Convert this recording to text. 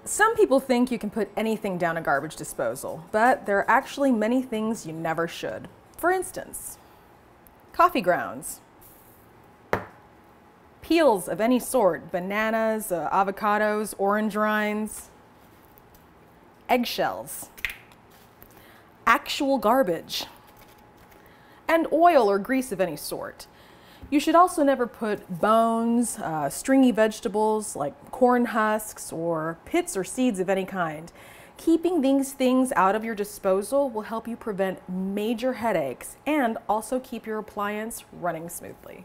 Some people think you can put anything down a garbage disposal, but there are actually many things you never should. For instance, coffee grounds, peels of any sort, bananas, avocados, orange rinds, eggshells, actual garbage, and oil or grease of any sort. You should also never put bones, stringy vegetables like corn husks, or pits or seeds of any kind. Keeping these things out of your disposal will help you prevent major headaches and also keep your appliance running smoothly.